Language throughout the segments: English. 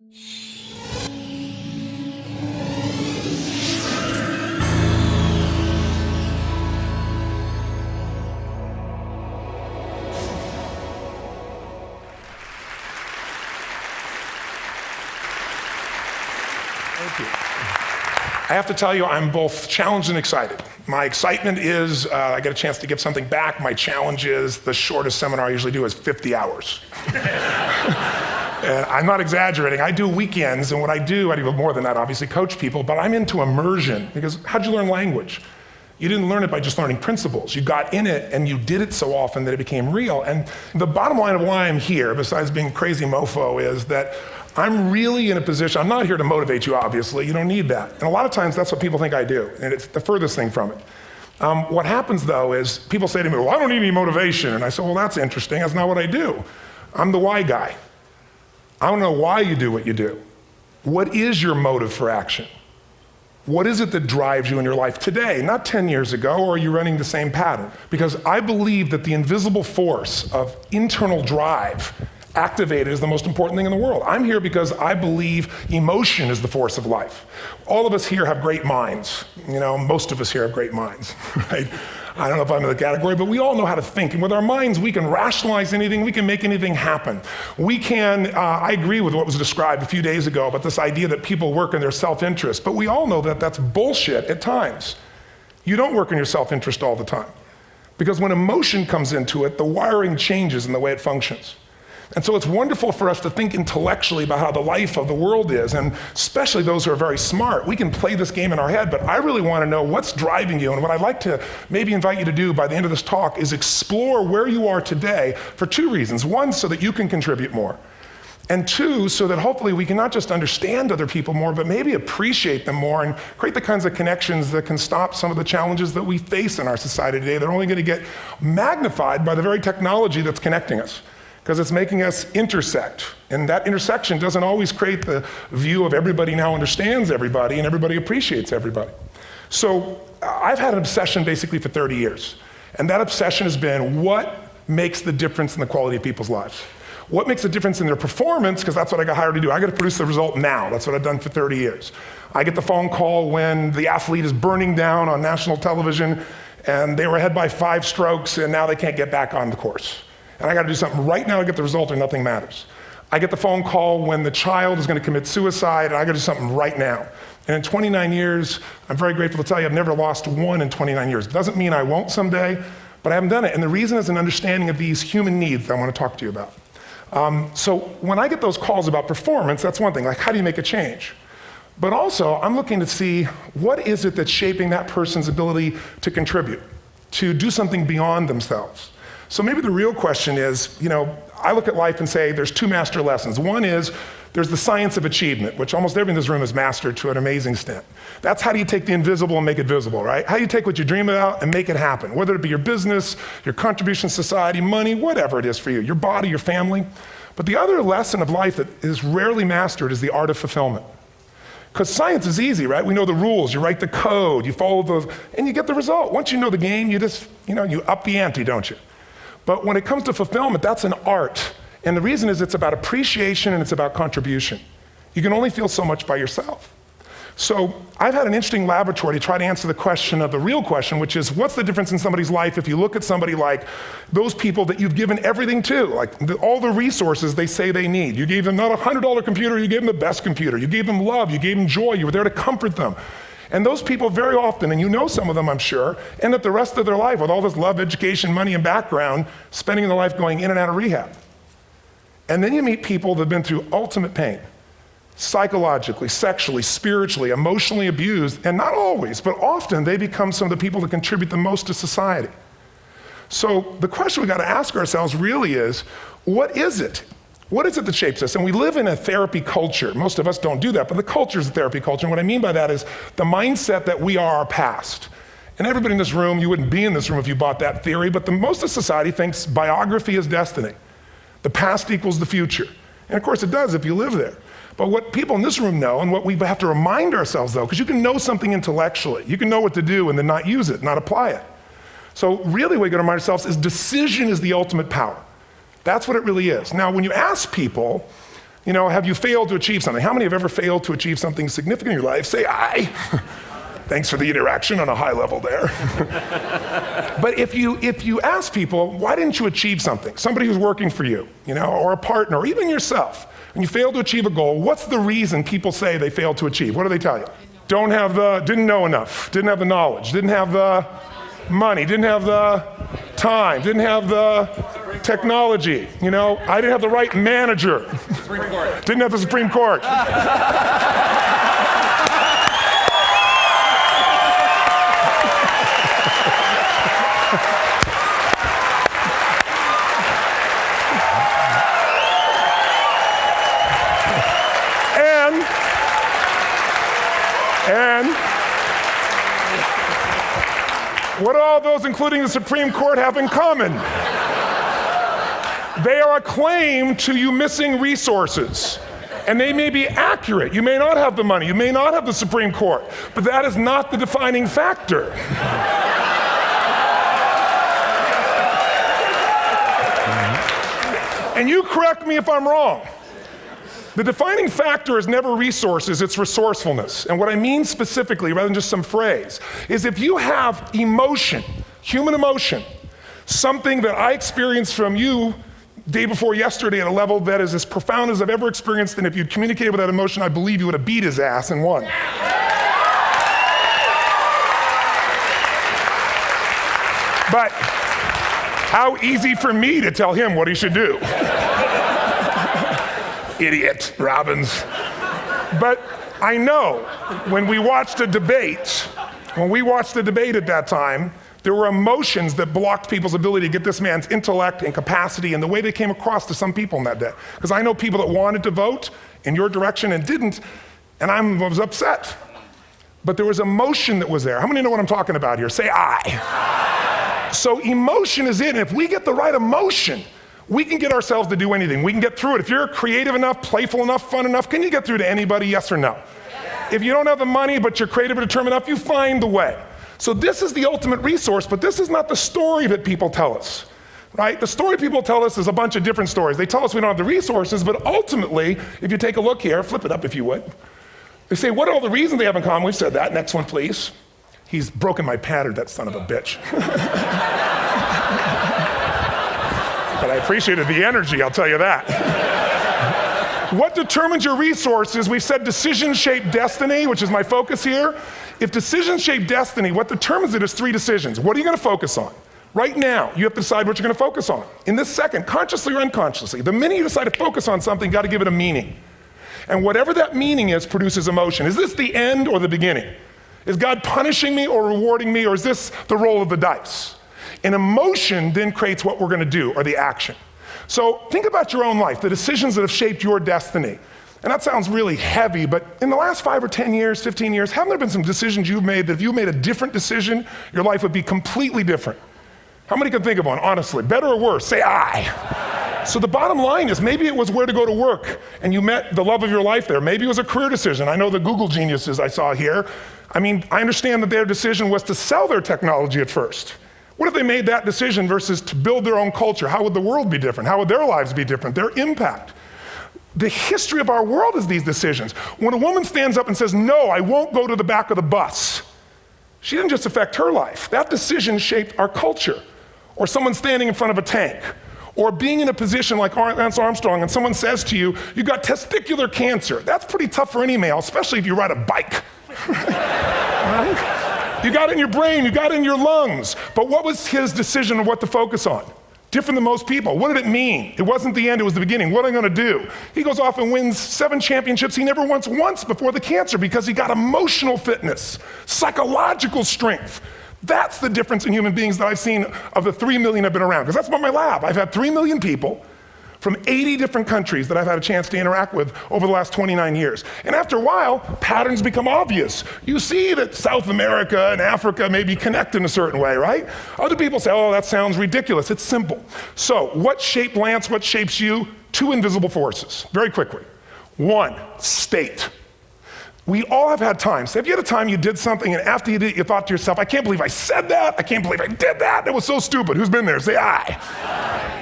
Thank you. I have to tell you, I'm both challenged and excited. My excitement is I get a chance to give something back. My challenge is the shortest seminar I usually do is 50 hours. And I'm not exaggerating. I do weekends, and what I do more than that, obviously, coach people, but I'm into immersion, because how'd you learn language? You didn't learn it by just learning principles. You got in it, and you did it so often that it became real. And the bottom line of why I'm here, besides being a crazy mofo, is that I'm really in a position, I'm not here to motivate you, obviously, you don't need that. And a lot of times that's what people think I do, and it's the furthest thing from it. What happens though is people say to me, well, I don't need any motivation. And I say, well, that's interesting, that's not what I do. I'm the why guy. I don't know why you do what you do. What is your motive for action? What is it that drives you in your life today, not 10 years ago, or are you running the same pattern? Because I believe that the invisible force of internal drive activated is the most important thing in the world. I'm here because I believe emotion is the force of life. All of us here have great minds. You know, most of us here have great minds, right? I don't know if I'm in the category, but we all know how to think. And with our minds, we can rationalize anything, we can make anything happen. We can, I agree with what was described a few days ago about this idea that people work in their self-interest, but we all know that that's bullshit at times. You don't work in your self-interest all the time. Because when emotion comes into it, the wiring changes in the way it functions. And so it's wonderful for us to think intellectually about how the life of the world is, and especially those who are very smart. We can play this game in our head, but I really want to know what's driving you. And what I'd like to maybe invite you to do by the end of this talk is explore where you are today for two reasons. One, so that you can contribute more. And two, so that hopefully we can not just understand other people more, but maybe appreciate them more and create the kinds of connections that can stop some of the challenges that we face in our society today. They're only going to get magnified by the very technology that's connecting us, because it's making us intersect. And that intersection doesn't always create the view of everybody now understands everybody and everybody appreciates everybody. So I've had an obsession basically for 30 years. And that obsession has been what makes the difference in the quality of people's lives? What makes a difference in their performance? Because that's what I got hired to do. I got to produce the result now. That's what I've done for 30 years. I get the phone call when the athlete is burning down on national television and they were ahead by 5 strokes and now they can't get back on the course. And I got to do something right now to get the result or nothing matters. I get the phone call when the child is going to commit suicide, and I got to do something right now. And in 29 years, I'm very grateful to tell you I've never lost one in 29 years. It doesn't mean I won't someday, but I haven't done it. And the reason is an understanding of these human needs that I want to talk to you about. So when I get those calls about performance, that's one thing, like how do you make a change? But also, I'm looking to see what is it that's shaping that person's ability to contribute, to do something beyond themselves. So maybe the real question is, you know, I look at life and say there's 2 master lessons. One is there's the science of achievement, which almost everyone in this room has mastered to an amazing extent. That's how do you take the invisible and make it visible, right? How do you take what you dream about and make it happen? Whether it be your business, your contribution to society, money, whatever it is for you, your body, your family. But the other lesson of life that is rarely mastered is the art of fulfillment. Because science is easy, right? We know the rules, you write the code, you follow those, and you get the result. Once you know the game, you just, you up the ante, don't you? But when it comes to fulfillment, that's an art. And the reason is it's about appreciation and it's about contribution. You can only feel so much by yourself. So I've had an interesting laboratory to try to answer the question of the real question, which is what's the difference in somebody's life if you look at somebody like those people that you've given everything to, like all the resources they say they need. You gave them not a $100 computer, you gave them the best computer. You gave them love, you gave them joy, you were there to comfort them. And those people very often, and you know some of them I'm sure, end up the rest of their life with all this love, education, money, and background, spending their life going in and out of rehab. And then you meet people that have been through ultimate pain, psychologically, sexually, spiritually, emotionally abused, and not always, but often they become some of the people that contribute the most to society. So the question we got to ask ourselves really is, what is it? What is it that shapes us? And we live in a therapy culture. Most of us don't do that, but the culture is a therapy culture. And what I mean by that is the mindset that we are our past. And everybody in this room, you wouldn't be in this room if you bought that theory, but most of society thinks biography is destiny. The past equals the future. And of course it does if you live there. But what people in this room know, and what we have to remind ourselves though, because you can know something intellectually, you can know what to do and then not use it, not apply it. So really what we got to remind ourselves is decision is the ultimate power. That's what it really is. Now, when you ask people, Have you failed to achieve something? How many have ever failed to achieve something significant in your life? Say aye. Thanks for the interaction on a high level there. But if you ask people, why didn't you achieve something? Somebody who's working for you, or a partner, or even yourself, and you failed to achieve a goal, what's the reason people say they failed to achieve? What do they tell you? Didn't know enough, didn't have the knowledge, didn't have the money, didn't have the time, didn't have the technology, I didn't have the right manager. Didn't have the Supreme Court. And what do all those, including the Supreme Court, have in common? They are a claim to you missing resources. And they may be accurate. You may not have the money. You may not have the Supreme Court. But that is not the defining factor. And you correct me if I'm wrong. The defining factor is never resources, it's resourcefulness. And what I mean specifically, rather than just some phrase, is if you have emotion, human emotion, something that I experienced from you day before yesterday at a level that is as profound as I've ever experienced, and if you'd communicated with that emotion, I believe you would have beat his ass and won. But how easy for me to tell him what he should do. Idiot, Robbins. But I know when we watched a debate, at that time, there were emotions that blocked people's ability to get this man's intellect and capacity and the way they came across to some people in that day. Because I know people that wanted to vote in your direction and didn't, and I was upset. But there was emotion that was there. How many know what I'm talking about here? Say aye. So emotion is it, and if we get the right emotion, we can get ourselves to do anything. We can get through it. If you're creative enough, playful enough, fun enough, can you get through to anybody, yes or no? Yes. If you don't have the money, but you're creative and determined enough, you find the way. So this is the ultimate resource, but this is not the story that people tell us, right? The story people tell us is a bunch of different stories. They tell us we don't have the resources, but ultimately, if you take a look here, flip it up if you would. They say, what are all the reasons they have in common? We've said that. Next one, please. He's broken my pattern, that son of a bitch. But I appreciated the energy, I'll tell you that. What determines your resources? We've said decisions shape destiny, which is my focus here. If decisions shape destiny, what determines it is 3 decisions. What are you going to focus on? Right now, you have to decide what you're going to focus on. In this second, consciously or unconsciously, the minute you decide to focus on something, you've got to give it a meaning. And whatever that meaning is produces emotion. Is this the end or the beginning? Is God punishing me or rewarding me, or is this the roll of the dice? And emotion then creates what we're going to do, or the action. So think about your own life, the decisions that have shaped your destiny. And that sounds really heavy, but in the last 5 or 10 years, 15 years, haven't there been some decisions you've made that if you made a different decision, your life would be completely different? How many can think of one, honestly? Better or worse? Say aye. So the bottom line is maybe it was where to go to work and you met the love of your life there. Maybe it was a career decision. I know the Google geniuses I saw here. I understand that their decision was to sell their technology at first. What if they made that decision versus to build their own culture? How would the world be different? How would their lives be different? Their impact. The history of our world is these decisions. When a woman stands up and says, no, I won't go to the back of the bus, she didn't just affect her life. That decision shaped our culture. Or someone standing in front of a tank. Or being in a position like Lance Armstrong and someone says to you, you got testicular cancer. That's pretty tough for any male, especially if you ride a bike. Right? You got it in your brain, you got it in your lungs. But what was his decision of what to focus on? Different than most people. What did it mean? It wasn't the end, it was the beginning. What am I gonna do? He goes off and wins 7 championships he never won once before the cancer because he got emotional fitness, psychological strength. That's the difference in human beings that I've seen of the 3 million I've been around. Because that's what my lab. I've had 3 million people from 80 different countries that I've had a chance to interact with over the last 29 years. And after a while, patterns become obvious. You see that South America and Africa maybe connect in a certain way, right? Other people say, oh, that sounds ridiculous. It's simple. So what shaped Lance? What shapes you? 2 invisible forces, very quickly. 1, state. We all have had times. Have you had a time you did something and after you did it, you thought to yourself, I can't believe I said that. I can't believe I did that. That was so stupid. Who's been there? Say aye.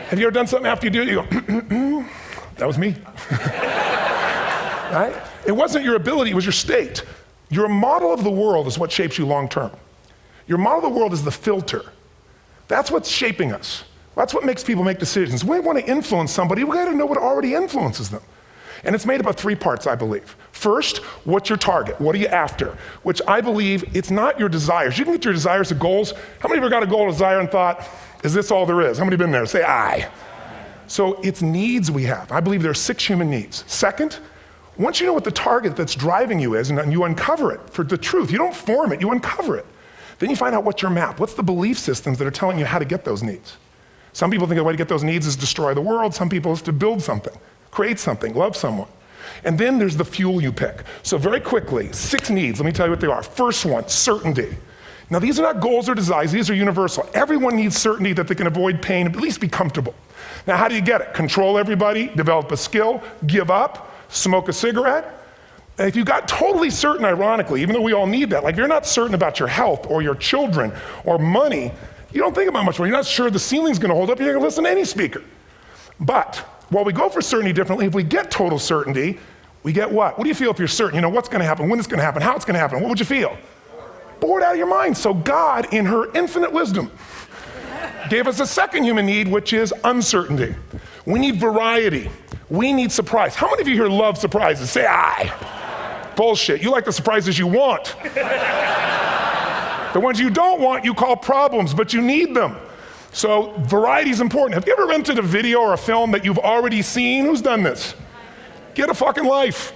Have you ever done something after you do it, you go, that was me. right? It wasn't your ability, it was your state. Your model of the world is what shapes you long term. Your model of the world is the filter. That's what's shaping us. That's what makes people make decisions. When we want to influence somebody, we got to know what already influences them. And it's made up of three parts, I believe. First, what's your target? What are you after? Which I believe, it's not your desires. You can get your desires to goals. How many of you got a goal or desire and thought, is this all there is? How many have been there? Say aye. So it's needs we have. I believe there are 6 human needs. Second, once you know what the target that's driving you is, and you uncover it for the truth, you don't form it, you uncover it. Then you find out what's your map. What's the belief systems that are telling you how to get those needs? Some people think the way to get those needs is destroy the world. Some people is to build something, create something, love someone. And then there's the fuel you pick. So very quickly, 6 needs, let me tell you what they are. First one, certainty. Now these are not goals or desires, these are universal. Everyone needs certainty that they can avoid pain, at least be comfortable. Now how do you get it? Control everybody, develop a skill, give up, smoke a cigarette. And if you got totally certain, ironically, even though we all need that, like if you're not certain about your health or your children or money, you don't think about much more. You're not sure the ceiling's gonna hold up, you're gonna listen to any speaker. But while we go for certainty differently, if we get total certainty, we get what? What do you feel if you're certain? You know what's gonna happen, when it's gonna happen, how it's gonna happen, what would you feel? Bored out of your mind. So God, in her infinite wisdom, gave us a second human need, which is uncertainty. We need variety. We need surprise. How many of you here love surprises? Say aye. Bullshit. You like the surprises you want. The ones you don't want, you call problems, but you need them. So variety is important. Have you ever rented a video or a film that you've already seen? Who's done this? Get a fucking life.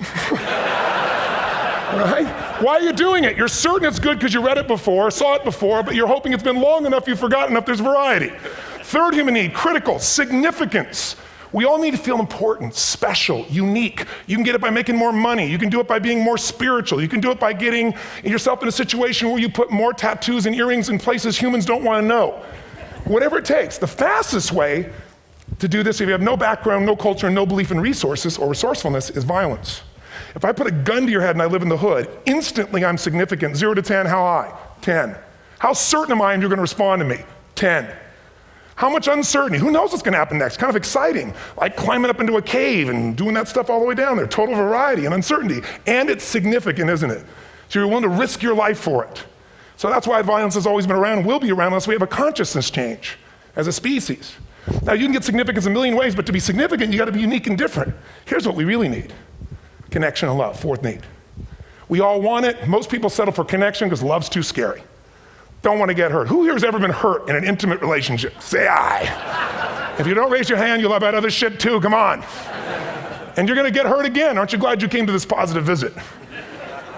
Right? Why are you doing it? You're certain it's good because you read it before, saw it before, but you're hoping it's been long enough you've forgotten enough there's variety. Third human need, critical, significance. We all need to feel important, special, unique. You can get it by making more money. You can do it by being more spiritual. You can do it by getting yourself in a situation where you put more tattoos and earrings in places humans don't want to know. Whatever it takes. The fastest way to do this, if you have no background, no culture, and no belief in resources or resourcefulness, is violence. If I put a gun to your head and I live in the hood, instantly I'm significant. 0 to 10, how high? 10. How certain am I you're going to respond to me? 10. How much uncertainty? Who knows what's going to happen next? Kind of exciting, like climbing up into a cave and doing that stuff all the way down there. Total variety and uncertainty. And it's significant, isn't it? So you're willing to risk your life for it. So that's why violence has always been around and will be around unless we have a consciousness change as a species. Now you can get significance a million ways, but to be significant, you got to be unique and different. Here's what we really need. Connection and love, fourth need. We all want it. Most people settle for connection because love's too scary. Don't want to get hurt. Who here has ever been hurt in an intimate relationship? Say aye. If you don't raise your hand, you'll have had other shit too, come on. And you're going to get hurt again. Aren't you glad you came to this positive visit?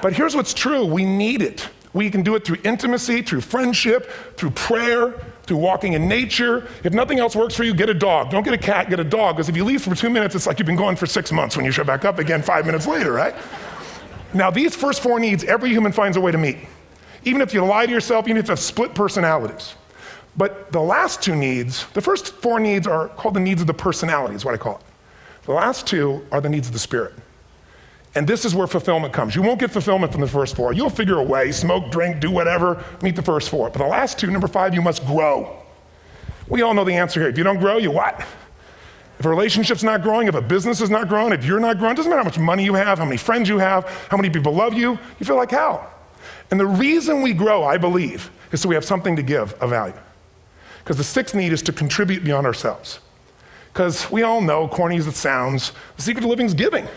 But here's what's true, we need it. We can do it through intimacy, through friendship, through prayer, through walking in nature. If nothing else works for you, get a dog. Don't get a cat, get a dog, because if you leave for 2 minutes, it's like you've been gone for 6 months when you show back up again 5 minutes later, right? Now these first 4 needs, every human finds a way to meet. Even if you lie to yourself, even if you have split personalities. But the last 2 needs, the first 4 needs are called the needs of the personality, is what I call it. The last 2 are the needs of the spirit. And this is where fulfillment comes. You won't get fulfillment from the first 4. You'll figure a way, smoke, drink, do whatever, meet the first 4. But the last 2, number 5, you must grow. We all know the answer here. If you don't grow, you what? If a relationship's not growing, if a business is not growing, if you're not growing, it doesn't matter how much money you have, how many friends you have, how many people love you, you feel like hell. And the reason we grow, I believe, is so we have something to give of value. Because the 6th need is to contribute beyond ourselves. Because we all know, corny as it sounds, the secret to living is giving.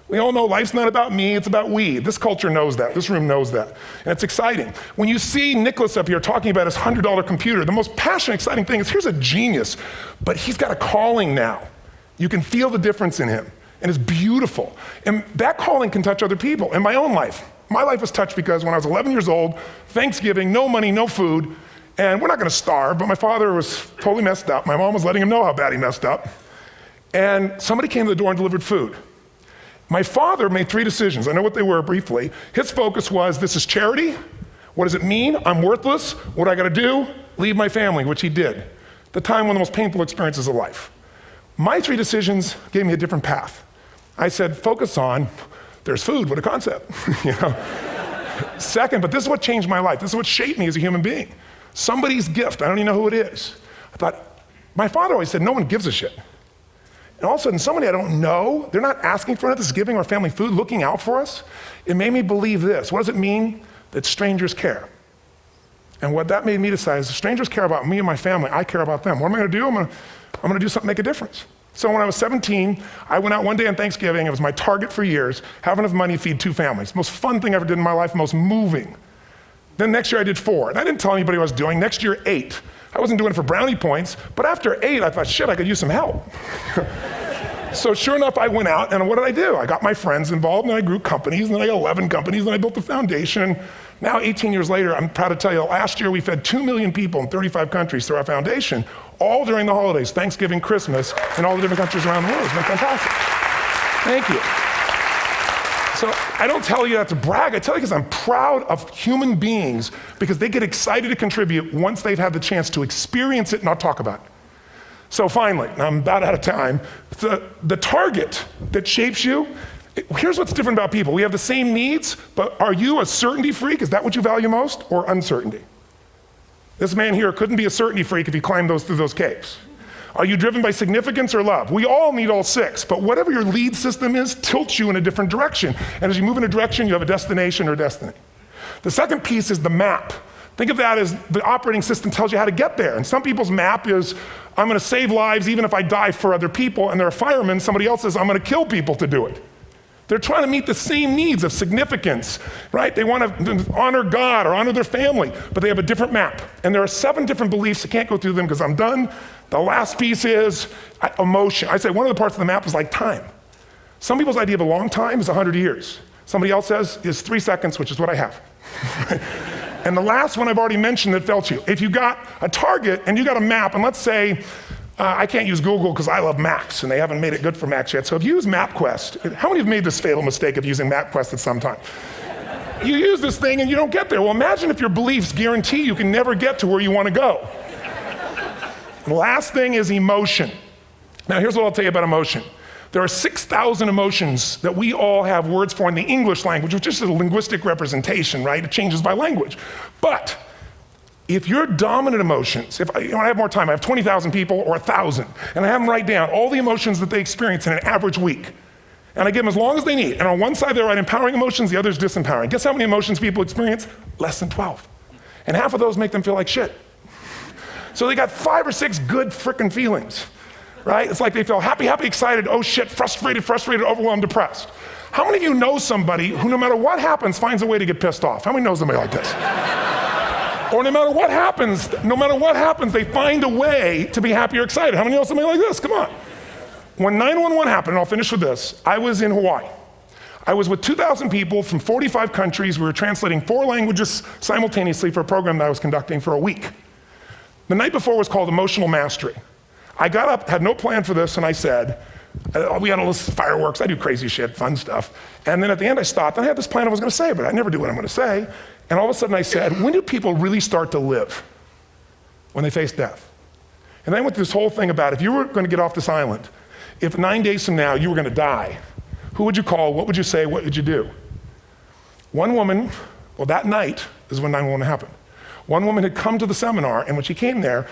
We all know life's not about me, it's about we. This culture knows that, this room knows that. And it's exciting. When you see Nicholas up here talking about his $100 computer, the most passionate, exciting thing is here's a genius, but he's got a calling now. You can feel the difference in him, and it's beautiful. And that calling can touch other people. In my own life, my life was touched because when I was 11 years old, Thanksgiving, no money, no food, and we're not gonna starve, but my father was totally messed up. My mom was letting him know how bad he messed up. And somebody came to the door and delivered food. My father made 3 decisions. I know what they were briefly. His focus was, this is charity. What does it mean? I'm worthless. What do I gotta do? Leave my family, which he did. The time, one of the most painful experiences of life. My 3 decisions gave me a different path. I said, focus on, there's food, what a concept, you know? Second, but this is what changed my life. This is what shaped me as a human being. Somebody's gift, I don't even know who it is. I thought, my father always said, no one gives a shit. And all of a sudden, somebody I don't know, they're not asking for it, this is giving our family food, looking out for us. It made me believe this. What does it mean? That strangers care. And what that made me decide is if strangers care about me and my family, I care about them. What am I gonna do? I'm gonna do something to make a difference. So when I was 17, I went out one day on Thanksgiving. It was my target for years, have enough money to feed 2 families. Most fun thing I ever did in my life, most moving. Then next year I did 4, and I didn't tell anybody what I was doing. Next year, 8. I wasn't doing it for brownie points, but after 8, I thought, shit, I could use some help. So sure enough, I went out, and what did I do? I got my friends involved, and I grew companies, and then I got 11 companies, and I built the foundation. Now, 18 years later, I'm proud to tell you, last year we fed 2 million people in 35 countries through our foundation, all during the holidays, Thanksgiving, Christmas, in all the different countries around the world. It's been fantastic. Thank you. So I don't tell you that to brag, I tell you because I'm proud of human beings because they get excited to contribute once they've had the chance to experience it, not talk about it. So finally, I'm about out of time, the target that shapes you, here's what's different about people. We have the same needs, but are you a certainty freak? Is that what you value most, or uncertainty? This man here couldn't be a certainty freak if he climbed through those caves. Are you driven by significance or love? We all need all 6, but whatever your lead system is tilts you in a different direction. And as you move in a direction, you have a destination or destiny. The second piece is the map. Think of that as the operating system tells you how to get there. And some people's map is, I'm gonna save lives even if I die for other people, and they're a fireman. Somebody else says, I'm gonna kill people to do it. They're trying to meet the same needs of significance, right? They want to honor God or honor their family, but they have a different map. And there are 7 different beliefs. I can't go through them because I'm done. The last piece is emotion. I say one of the parts of the map is like time. Some people's idea of a long time is 100 years. Somebody else says is 3 seconds, which is what I have. And the last one I've already mentioned that felt you. If you got a target and you got a map, and let's say, I can't use Google because I love maps and they haven't made it good for Macs yet. So if you use MapQuest, how many have made this fatal mistake of using MapQuest at some time? You use this thing and you don't get there. Well, imagine if your beliefs guarantee you can never get to where you want to go. The last thing is emotion. Now here's what I'll tell you about emotion. There are 6,000 emotions that we all have words for in the English language, which is a linguistic representation, right? It changes by language. But if your dominant emotions, if I have more time, I have 20,000 people or 1,000, and I have them write down all the emotions that they experience in an average week. And I give them as long as they need. And on one side they write empowering emotions, the other is disempowering. Guess how many emotions people experience? Less than 12. And half of those make them feel like shit. So they got 5 or 6 good frickin' feelings, right? It's like they feel happy, happy, excited, oh shit, frustrated, overwhelmed, depressed. How many of you know somebody who no matter what happens finds a way to get pissed off? How many know somebody like this? Or no matter what happens, they find a way to be happy or excited. How many know somebody like this? Come on. When 911 happened, and I'll finish with this, I was in Hawaii. I was with 2,000 people from 45 countries. We were translating 4 languages simultaneously for a program that I was conducting for a week. The night before was called Emotional Mastery. I got up, had no plan for this, and I said, we had all this fireworks, I do crazy shit, fun stuff. And then at the end I stopped, and I had this plan I was gonna say, but I never do what I'm gonna say. And all of a sudden I said, when do people really start to live? When they face death. And then I went through this whole thing about if you were gonna get off this island, if 9 days from now you were gonna die, who would you call, what would you say, what would you do? One woman, well that night is when 911 happened. One woman had come to the seminar, and when she came there,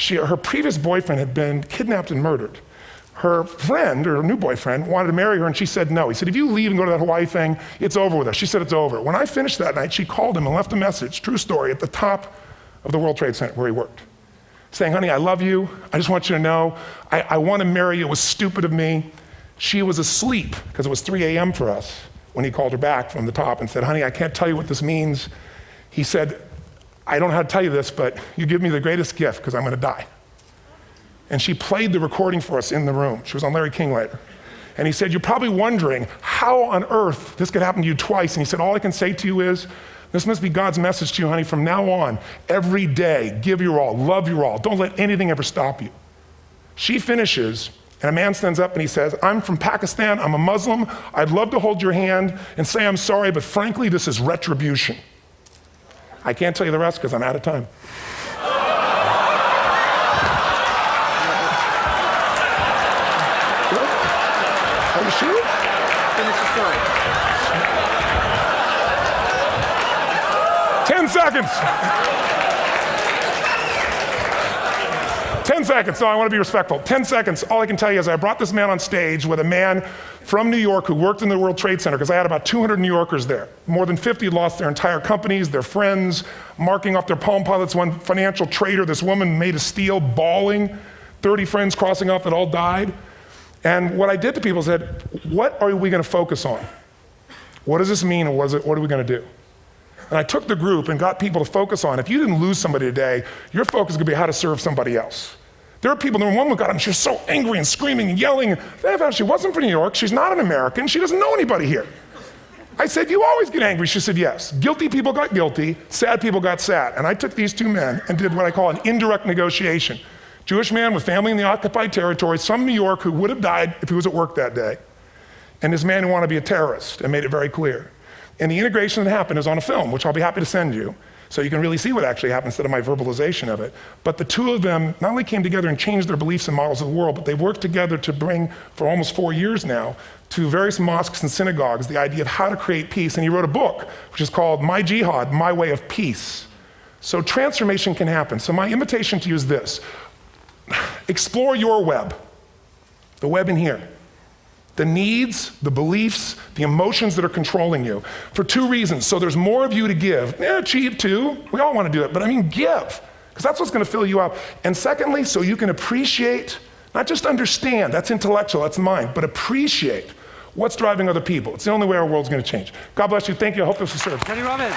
her previous boyfriend had been kidnapped and murdered. Her friend, or her new boyfriend, wanted to marry her, and she said no. He said, if you leave and go to that Hawaii thing, it's over with us. She said it's over. When I finished that night, she called him and left a message, true story, at the top of the World Trade Center where he worked, saying, honey, I love you. I just want you to know, I want to marry you. It was stupid of me. She was asleep, because it was 3 a.m. for us, when he called her back from the top and said, honey, I can't tell you what this means. He said, I don't know how to tell you this, but you give me the greatest gift because I'm going to die. And she played the recording for us in the room. She was on Larry King later. And he said, you're probably wondering how on earth this could happen to you twice. And he said, all I can say to you is, this must be God's message to you, honey. From now on, every day, give your all, love your all. Don't let anything ever stop you. She finishes, and a man stands up and he says, I'm from Pakistan, I'm a Muslim. I'd love to hold your hand and say I'm sorry, but frankly, this is retribution. I can't tell you the rest because I'm out of time. Are you sure? Finish the story. 10 seconds. 10 seconds. No, I want to be respectful. 10 seconds. All I can tell you is I brought this man on stage with a man from New York who worked in the World Trade Center, because I had about 200 New Yorkers there. More than 50 lost their entire companies, their friends, marking off their Palm Pilots. One financial trader, this woman made of steel, bawling. 30 friends crossing off that all died. And what I did to people said, what are we going to focus on? What does this mean, and what are we going to do? And I took the group and got people to focus on, if you didn't lose somebody today, your focus is going to be how to serve somebody else. There are people, the woman got up and she was so angry and screaming and yelling. And she wasn't from New York, she's not an American, she doesn't know anybody here. I said, you always get angry. She said, yes. Guilty people got guilty, sad people got sad. And I took these two men and did what I call an indirect negotiation. Jewish man with family in the occupied territories, from New York, who would have died if he was at work that day. And this man who wanted to be a terrorist, and made it very clear. And the integration that happened is on a film, which I'll be happy to send you, so you can really see what actually happened instead of my verbalization of it. But the two of them not only came together and changed their beliefs and models of the world, but they've worked together to bring, for almost 4 years now, to various mosques and synagogues, the idea of how to create peace. And he wrote a book, which is called My Jihad, My Way of Peace. So transformation can happen. So my invitation to you is this. Explore your web, the web in here. The needs, the beliefs, the emotions that are controlling you, for 2 reasons. So there's more of you to give. Achieve too, we all want to do it, but I mean give, because that's what's going to fill you up. And secondly, so you can appreciate, not just understand, that's intellectual, that's mind, but appreciate what's driving other people. It's the only way our world's going to change. God bless you, thank you, I hope this will serve. Tony Robbins.